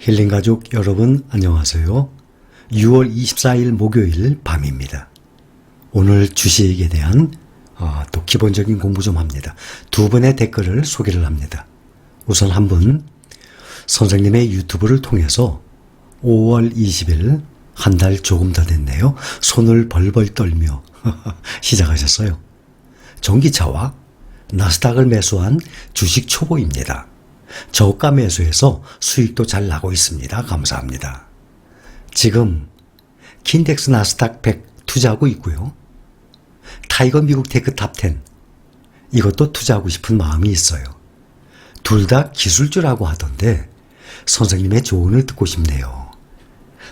힐링가족 여러분 안녕하세요. 6월 24일 목요일 밤입니다. 오늘 주식에 대한 또 기본적인 공부 좀 합니다. 두 분의 댓글을 소개를 합니다. 우선 한 분, 선생님의 유튜브를 통해서 5월 20일 한 달 조금 더 됐네요. 손을 벌벌 떨며 시작하셨어요. 전기차와 나스닥을 매수한 주식 초보입니다. 저가 매수해서 수익도 잘 나고 있습니다. 감사합니다. 지금 킨덱스 나스닥 100 투자하고 있고요. 타이거 미국 테크 탑10 이것도 투자하고 싶은 마음이 있어요. 둘 다 기술주라고 하던데 선생님의 조언을 듣고 싶네요.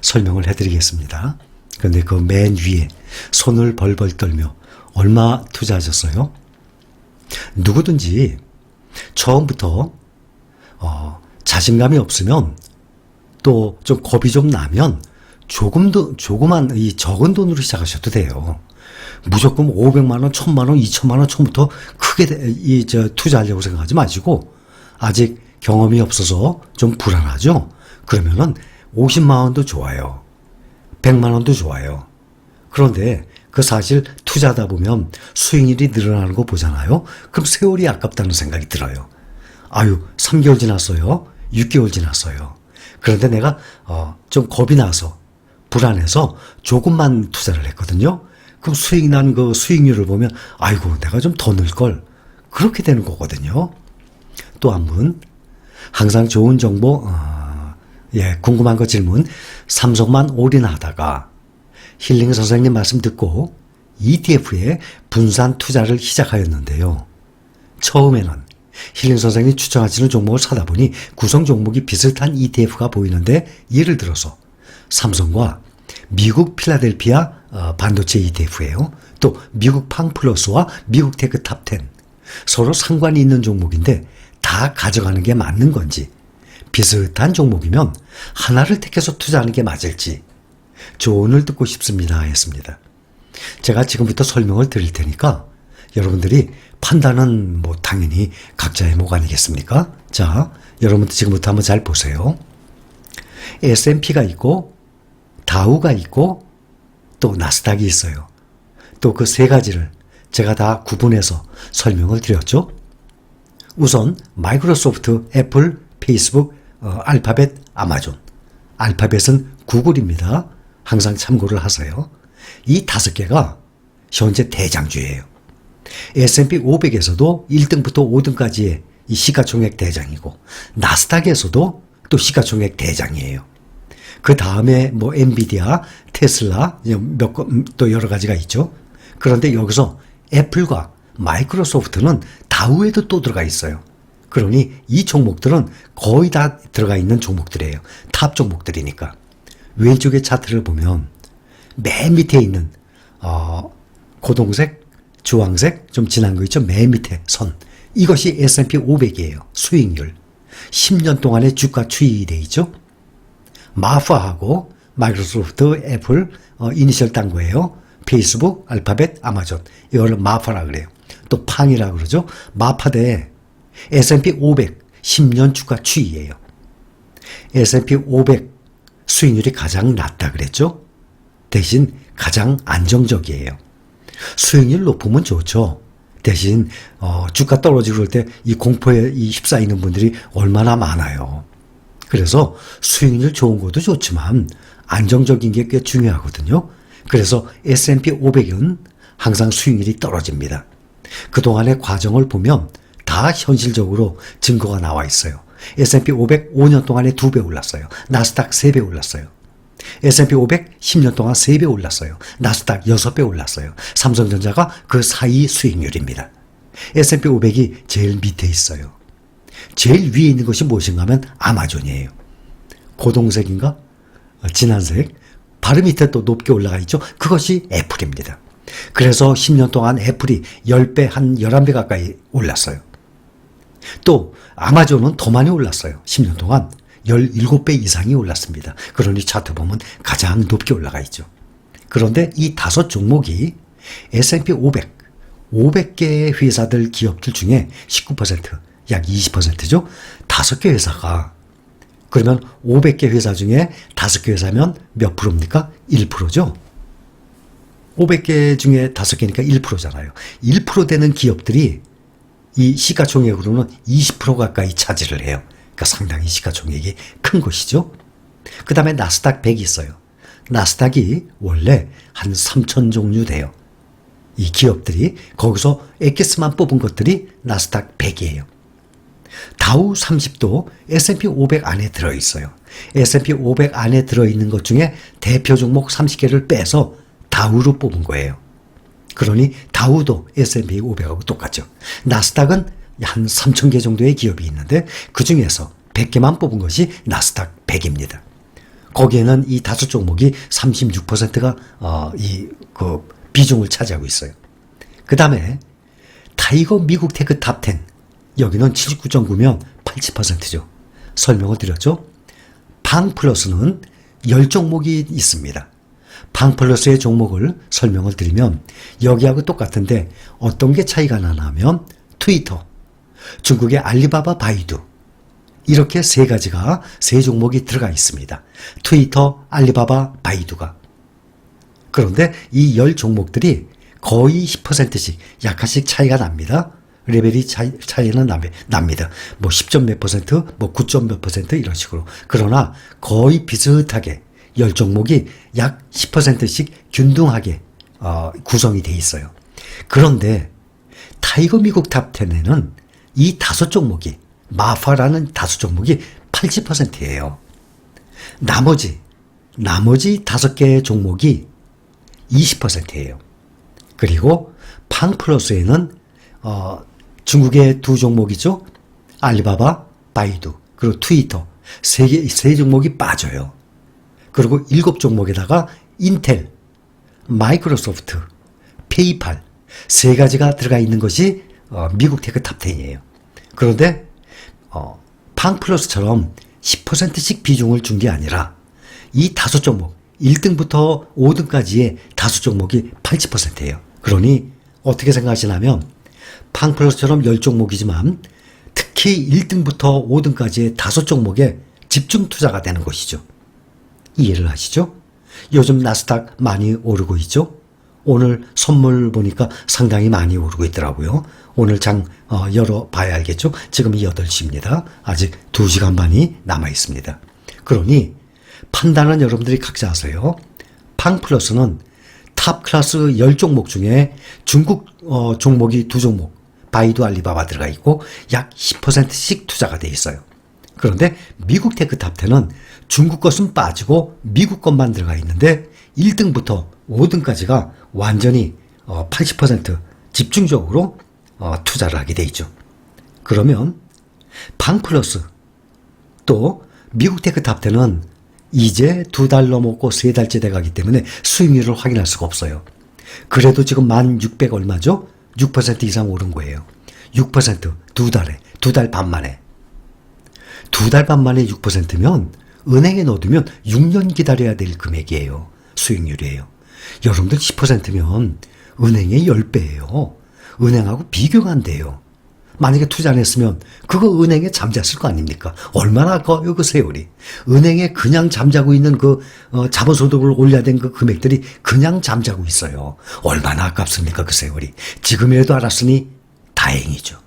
설명을 해드리겠습니다. 그런데 그 맨 위에 손을 벌벌 떨며 얼마 투자하셨어요? 누구든지 처음부터 자신감이 없으면 또 좀 겁이 좀 나면 조그만 이 적은 돈으로 시작하셔도 돼요. 무조건 500만 원, 1000만 원, 2000만 원 처음부터 크게 투자하려고 생각하지 마시고 아직 경험이 없어서 좀 불안하죠. 그러면은 50만 원도 좋아요. 100만 원도 좋아요. 그런데 그 사실 투자하다 보면 수익률이 늘어나는 거 보잖아요. 그럼 세월이 아깝다는 생각이 들어요. 3개월 지났어요. 6개월 지났어요. 그런데 내가 좀 겁이 나서 불안해서 조금만 투자를 했거든요. 그럼 수익 난 그 수익률을 보면 내가 좀 더 넣을 걸. 그렇게 되는 거거든요. 또 한 분, 항상 좋은 정보 궁금한 거 질문. 삼성만 올인하다가 힐링 선생님 말씀 듣고 ETF에 분산 투자를 시작하였는데요. 처음에는 힐링 선생님이 추천하시는 종목을 사다 보니 구성 종목이 비슷한 ETF가 보이는데 예를 들어서 삼성과 미국 필라델피아 반도체 ETF예요. 또 미국 팡플러스와 미국 테크 탑10 서로 상관이 있는 종목인데 다 가져가는 게 맞는 건지 비슷한 종목이면 하나를 택해서 투자하는 게 맞을지 조언을 듣고 싶습니다 했습니다. 제가 지금부터 설명을 드릴 테니까 여러분들이 판단은 당연히 각자의 목 아니겠습니까? 자, 여러분들 지금부터 한번 잘 보세요. S&P가 있고 다우가 있고 또 나스닥이 있어요. 또 그 세 가지를 제가 다 구분해서 설명을 드렸죠. 우선 마이크로소프트, 애플, 페이스북, 알파벳, 아마존. 알파벳은 구글입니다. 항상 참고를 하세요. 이 5개가 현재 대장주예요. S&P 500에서도 1등부터 5등까지의 이 시가총액 대장이고 나스닥에서도 또 시가총액 대장이에요. 그 다음에 엔비디아, 테슬라 또 여러 가지가 있죠. 그런데 여기서 애플과 마이크로소프트는 다우에도 또 들어가 있어요. 그러니 이 종목들은 거의 다 들어가 있는 종목들이에요. 탑 종목들이니까. 왼쪽의 차트를 보면 맨 밑에 있는 고동색, 주황색 좀 진한 거 있죠. 맨 밑에 선. 이것이 S&P 500이에요. 수익률. 10년 동안의 주가 추이이 돼 있죠. 마파하고 마이크로소프트, 애플, 이니셜 딴 거예요. 페이스북, 알파벳, 아마존. 이거를 마파라 그래요. 또 팡이라 그러죠. 마파 대 S&P 500 10년 주가 추이예요. S&P 500 수익률이 가장 낮다 그랬죠. 대신 가장 안정적이에요. 수익률 높으면 좋죠. 대신 주가 떨어지고 그럴 때 이 공포에 휩싸이는 분들이 얼마나 많아요. 그래서 수익률 좋은 것도 좋지만 안정적인 게 꽤 중요하거든요. 그래서 S&P 500은 항상 수익률이 떨어집니다. 그동안의 과정을 보면 다 현실적으로 증거가 나와 있어요. S&P 500 5년 동안에 2배 올랐어요. 나스닥 3배 올랐어요. S&P 500 10년 동안 3배 올랐어요. 나스닥 6배 올랐어요. 삼성전자가 그 사이 수익률입니다. S&P 500이 제일 밑에 있어요. 제일 위에 있는 것이 무엇인가 하면 아마존이에요. 고동색인가? 진한색. 바로 밑에 또 높게 올라가 있죠. 그것이 애플입니다. 그래서 10년 동안 애플이 10배, 한 11배 가까이 올랐어요. 또 아마존은 더 많이 올랐어요. 10년 동안 17배 이상이 올랐습니다. 그러니 차트 보면 가장 높게 올라가 있죠. 그런데 이 5 종목이 S&P 500, 500개의 회사들, 기업들 중에 19%, 약 20%죠. 5개 회사가 그러면 500개 회사 중에 5개 회사면 몇 프로입니까? 1%죠. 500개 중에 5개니까 1%잖아요. 1% 되는 기업들이 이 시가총액으로는 20% 가까이 차지를 해요. 그러니까 상당히 시가총액이 큰 것이죠. 그 다음에 나스닥 100이 있어요. 나스닥이 원래 한 3천 종류 돼요. 이 기업들이 거기서 엑기스만 뽑은 것들이 나스닥 100이에요. 다우 30도 S&P 500 안에 들어있어요. S&P 500 안에 들어있는 것 중에 대표 종목 30개를 빼서 다우로 뽑은 거예요. 그러니 다우도 S&P 500하고 똑같죠. 나스닥은 한 3,000개 정도의 기업이 있는데 그 중에서 100개만 뽑은 것이 나스닥 100입니다. 거기에는 이 5종목이 36%가 비중을 차지하고 있어요. 그 다음에 타이거 미국 테크 탑 10, 여기는 79.9면 80%죠. 설명을 드렸죠. 팡플러스는 10종목이 있습니다. 팡플러스의 종목을 설명을 드리면 여기하고 똑같은데 어떤 게 차이가 나냐 하면 트위터, 중국의 알리바바 바이두, 이렇게 세 가지가, 세 종목이 들어가 있습니다. 트위터, 알리바바, 바이두가. 그런데 이 10종목들이 거의 10%씩 약간씩 차이가 납니다. 레벨이 차이는 납니다. 뭐 10점 몇 퍼센트, 뭐 9점 몇 퍼센트 이런 식으로. 그러나 거의 비슷하게 10종목이 약 10%씩 균등하게 구성이 돼 있어요. 그런데 타이거 미국 탑 10에는 이 5종목이, 마파라는 5종목이 80%예요. 나머지 5개의 종목이 20%예요. 그리고 팡플러스에는 중국의 2종목이죠. 알리바바, 바이두, 그리고 트위터 세 종목이 빠져요. 그리고 7종목에다가 인텔, 마이크로소프트, 페이팔 세 가지가 들어가 있는 것이 미국 테크 탑 10이에요. 그런데 팡플러스처럼 10%씩 비중을 준 게 아니라 이 5종목 1등부터 5등까지의 5종목이 80%예요. 그러니 어떻게 생각하시냐면 팡플러스처럼 10종목이지만 특히 1등부터 5등까지의 5종목에 집중 투자가 되는 것이죠. 이해를 하시죠? 요즘 나스닥 많이 오르고 있죠? 오늘 선물 보니까 상당히 많이 오르고 있더라고요. 오늘 장 열어봐야 알겠죠? 지금이 8시입니다. 아직 2시간 반이 남아 있습니다. 그러니 판단은 여러분들이 각자 하세요. 팡플러스는 탑 클래스 10종목 중에 중국 종목이 2종목, 바이두, 알리바바 들어가 있고 약 10%씩 투자가 돼 있어요. 그런데 미국 테크 탑 10은 중국 것은 빠지고 미국 것만 들어가 있는데 1등부터 5등까지가 완전히 80% 집중적으로 투자를 하게 돼 있죠. 그러면 팡플러스 또 미국 테크 탑 10은 이제 2달 넘었고 3달째 돼가기 때문에 수익률을 확인할 수가 없어요. 그래도 지금 1,600 얼마죠? 6% 이상 오른 거예요. 6% 2달에, 2달 반 만에. 2달 반 만에 6%면 은행에 넣어두면 6년 기다려야 될 금액이에요. 수익률이에요. 여러분들 10%면 은행의 10배예요. 은행하고 비교가 안 돼요. 만약에 투자 안 했으면 그거 은행에 잠잤을 거 아닙니까? 얼마나 아까워요, 그 세월이. 은행에 그냥 잠자고 있는 그 자본소득을 올려야 된 그 금액들이 그냥 잠자고 있어요. 얼마나 아깝습니까, 그 세월이. 지금이라도 알았으니 다행이죠.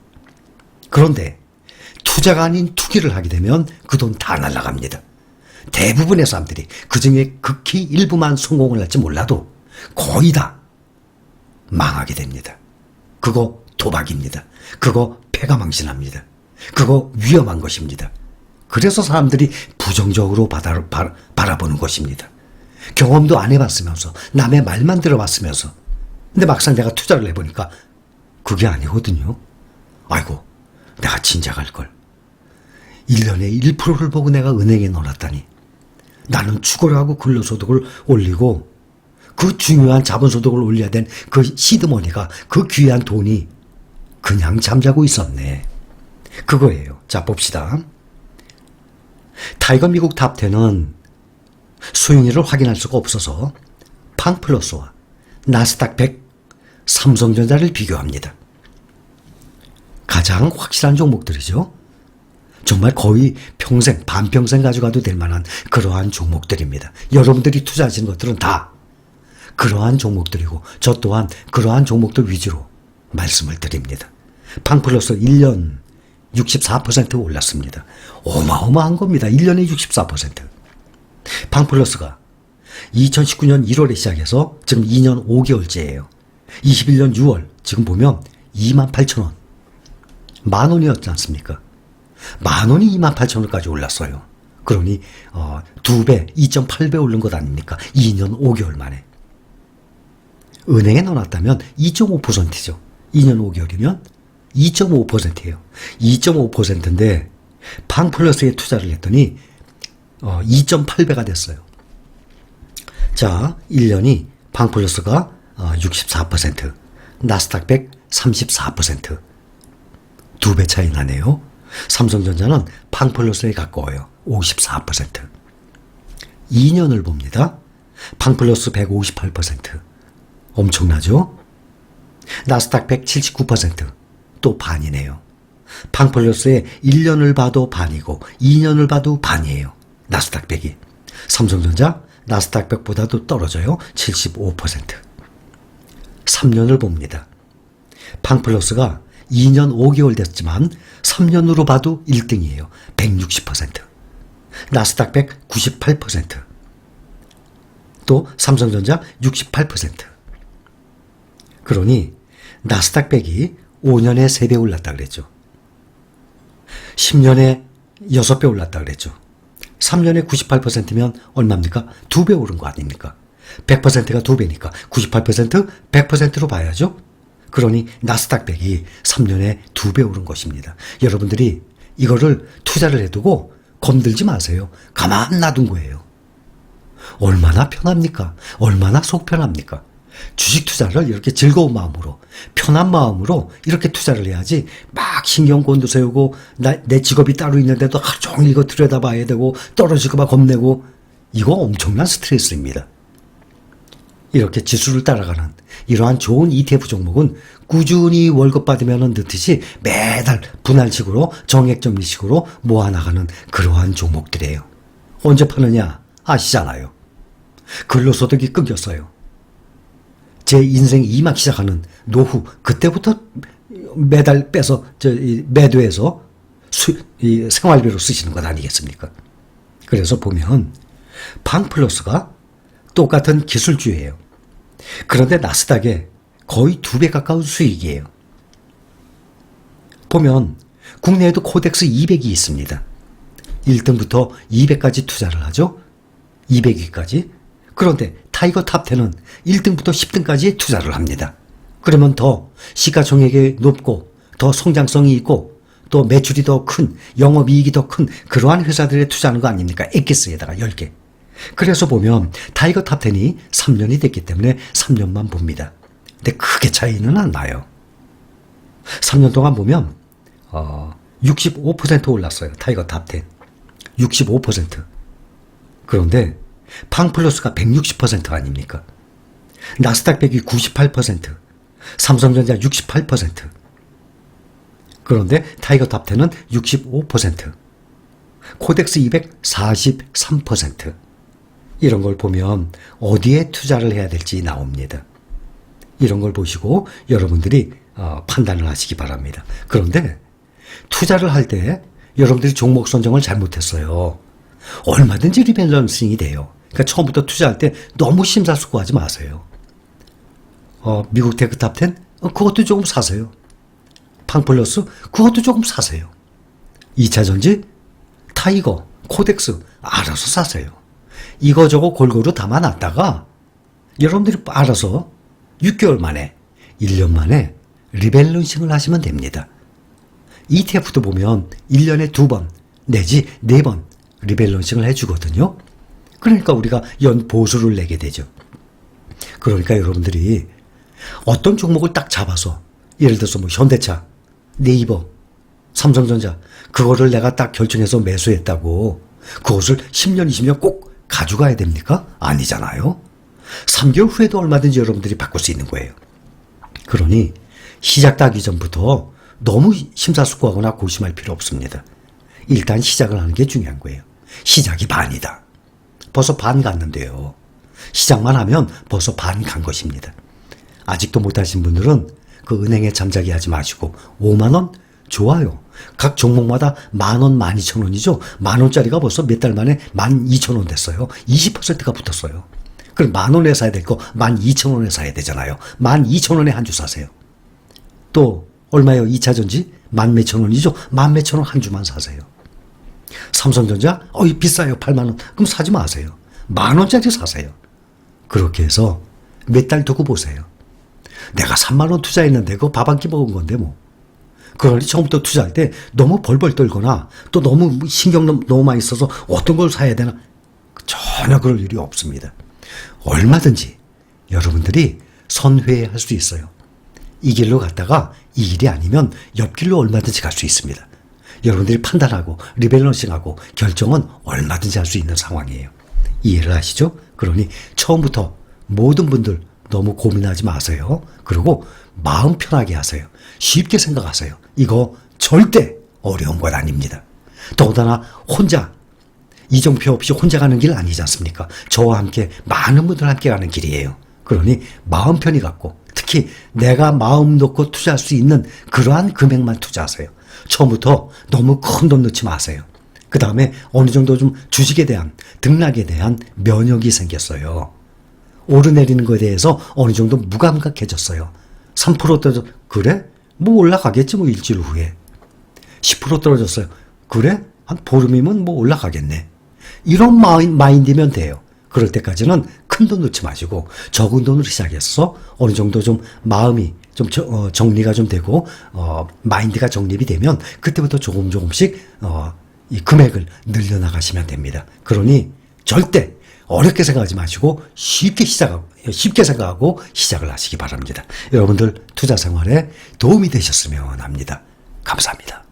그런데 투자가 아닌 투기를 하게 되면 그 돈 다 날아갑니다. 대부분의 사람들이 그중에 극히 일부만 성공을 할지 몰라도 거의 다 망하게 됩니다. 그거 도박입니다. 그거 패가망신합니다. 그거 위험한 것입니다. 그래서 사람들이 부정적으로 바라보는 것입니다. 경험도 안 해봤으면서 남의 말만 들어봤으면서 근데 막상 내가 투자를 해보니까 그게 아니거든요. 아이고 내가 진작할걸. 1년에 1%를 보고 내가 은행에 넣어놨다니. 나는 축구하고 근로소득을 올리고 그 중요한 자본소득을 올려야 된 그 시드머니가 그 귀한 돈이 그냥 잠자고 있었네. 그거예요. 자, 봅시다. 타이거 미국 탑 10은 수익률을 확인할 수가 없어서 팡플러스와 나스닥 100, 삼성전자를 비교합니다. 가장 확실한 종목들이죠. 정말 거의 평생, 반평생 가져가도 될 만한 그러한 종목들입니다. 여러분들이 투자하시는 것들은 다 그러한 종목들이고 저 또한 그러한 종목들 위주로 말씀을 드립니다. 팡플러스 1년 64% 올랐습니다. 어마어마한 겁니다. 1년에 64%. 팡플러스가 2019년 1월에 시작해서 지금 2년 5개월째예요. 21년 6월 지금 보면 28,000원. 만 원이었지 않습니까? 만 원이 28,000원까지 올랐어요. 그러니 2배, 2.8배 오른 것 아닙니까? 2년 5개월 만에. 은행에 넣어놨다면 2.5%죠. 2년 5개월이면 2.5%예요. 2.5%인데 팡플러스에 투자를 했더니 2.8배가 됐어요. 자, 1년이 팡플러스가 64%, 나스닥 100 34%. 2배 차이 나네요. 삼성전자는 팡플러스에 가까워요. 54%. 2년을 봅니다. 팡플러스 158%. 엄청나죠? 나스닥 179%. 또 반이네요. 팡플러스의 1년을 봐도 반이고 2년을 봐도 반이에요. 나스닥 100이. 삼성전자 나스닥 100보다도 떨어져요. 75%. 3년을 봅니다. 팡플러스가 2년 5개월 됐지만 3년으로 봐도 1등이에요. 160%. 나스닥 100 98%. 또 삼성전자 68%. 그러니 나스닥 100이 5년에 3배 올랐다 그랬죠. 10년에 6배 올랐다 그랬죠. 3년에 98%면 얼마입니까? 2배 오른 거 아닙니까? 100%가 2배니까 98% 100%로 봐야죠. 그러니 나스닥 100이 3년에 2배 오른 것입니다. 여러분들이 이거를 투자를 해두고 건들지 마세요. 가만 놔둔 거예요. 얼마나 편합니까? 얼마나 속 편합니까? 주식 투자를 이렇게 즐거운 마음으로, 편한 마음으로 이렇게 투자를 해야지 막 신경 곤두세우고 내 직업이 따로 있는데도 하루 종일 이거 들여다봐야 되고 떨어질까 봐 겁내고 이거 엄청난 스트레스입니다. 이렇게 지수를 따라가는 이러한 좋은 ETF 종목은 꾸준히 월급 받으면 넣듯이 매달 분할식으로 정액정리식으로 모아나가는 그러한 종목들이에요. 언제 파느냐 아시잖아요. 근로소득이 끊겼어요. 제 인생 2막 시작하는 노후 그때부터 매달 빼서 매도해서 생활비로 쓰시는 것 아니겠습니까? 그래서 보면 팡플러스가 똑같은 기술주예요. 그런데 나스닥에 거의 2배 가까운 수익이에요. 보면 국내에도 코덱스 200이 있습니다. 1등부터 200까지 투자를 하죠. 200위까지. 그런데 타이거 탑10은 1등부터 10등까지 투자를 합니다. 그러면 더 시가총액이 높고 더 성장성이 있고 또 매출이 더 큰, 영업이익이 더 큰 그러한 회사들에 투자하는 거 아닙니까? 엑기스에다가 10개. 그래서 보면 타이거 탑10이 3년이 됐기 때문에 3년만 봅니다. 근데 크게 차이는 안 나요. 3년 동안 보면 65% 올랐어요. 타이거 탑10. 65%. 그런데 팡플러스가 160% 아닙니까? 나스닥 100이 98%. 삼성전자 68%. 그런데 타이거 탑10은 65%. 코덱스 200 43%. 이런 걸 보면 어디에 투자를 해야 될지 나옵니다. 이런 걸 보시고 여러분들이 판단을 하시기 바랍니다. 그런데 투자를 할 때 여러분들이 종목 선정을 잘못했어요. 얼마든지 리밸런싱이 돼요. 그러니까 처음부터 투자할 때 너무 심사숙고하지 마세요. 미국 테크 탑10? 그것도 조금 사세요. 팡플러스? 그것도 조금 사세요. 2차전지? 타이거, 코덱스 알아서 사세요. 이거저거 골고루 담아놨다가 여러분들이 알아서 6개월 만에 1년 만에 리밸런싱을 하시면 됩니다. ETF도 보면 1년에 2번 내지 4번 리밸런싱을 해주거든요. 그러니까 우리가 연보수를 내게 되죠. 그러니까 여러분들이 어떤 종목을 딱 잡아서 예를 들어서 뭐 현대차, 네이버, 삼성전자 그거를 내가 딱 결정해서 매수했다고 그것을 10년, 20년 꼭 가져가야 됩니까? 아니잖아요. 3개월 후에도 얼마든지 여러분들이 바꿀 수 있는 거예요. 그러니 시작하기 전부터 너무 심사숙고하거나 고심할 필요 없습니다. 일단 시작을 하는 게 중요한 거예요. 시작이 반이다. 벌써 반 갔는데요. 시작만 하면 벌써 반 간 것입니다. 아직도 못하신 분들은 그 은행에 잠자기 하지 마시고 5만 원? 좋아요. 각 종목마다 10,000원, 12,000원이죠. 10,000원짜리가 벌써 몇 달 만에 12,000원 됐어요. 20%가 붙었어요. 그럼 10,000원에 사야 될 거 12,000원에 사야 되잖아요. 12,000원에 한 주 사세요. 또 얼마예요? 2차전지? 10,000원이죠. 10,000원 한 주만 사세요. 삼성전자? 비싸요. 8만 원. 그럼 사지 마세요. 10,000원짜리 사세요. 그렇게 해서 몇 달 두고 보세요. 내가 3만 원 투자했는데 그거 밥 한 끼 먹은 건데 뭐. 그러니 처음부터 투자할 때 너무 벌벌 떨거나 또 너무 신경 너무 많이 써서 어떤 걸 사야 되나 전혀 그럴 일이 없습니다. 얼마든지 여러분들이 선회할 수 있어요. 이 길로 갔다가 이 길이 아니면 옆길로 얼마든지 갈 수 있습니다. 여러분들이 판단하고 리밸런싱하고 결정은 얼마든지 할 수 있는 상황이에요. 이해를 하시죠? 그러니 처음부터 모든 분들 너무 고민하지 마세요. 그리고 마음 편하게 하세요. 쉽게 생각하세요. 이거 절대 어려운 건 아닙니다. 더군다나 혼자 이정표 없이 혼자 가는 길 아니지 않습니까? 저와 함께 많은 분들 함께 가는 길이에요. 그러니 마음 편히 갖고 특히 내가 마음 놓고 투자할 수 있는 그러한 금액만 투자하세요. 처음부터 너무 큰 돈 넣지 마세요. 그 다음에 어느 정도 좀 주식에 대한 등락에 대한 면역이 생겼어요. 오르내리는 것에 대해서 어느 정도 무감각해졌어요. 3% 떨어져 그래? 뭐 올라가겠지 뭐 일주일 후에. 10% 떨어졌어요. 그래? 한 보름이면 뭐 올라가겠네. 이런 마인드면 돼요. 그럴 때까지는 큰 돈 넣지 마시고 적은 돈으로 시작해서 어느 정도 좀 마음이 좀 정리가 좀 되고 마인드가 정립이 되면 그때부터 조금씩 이 금액을 늘려나가시면 됩니다. 그러니 절대 어렵게 생각하지 마시고 쉽게 생각하고 시작을 하시기 바랍니다. 여러분들 투자 생활에 도움이 되셨으면 합니다. 감사합니다.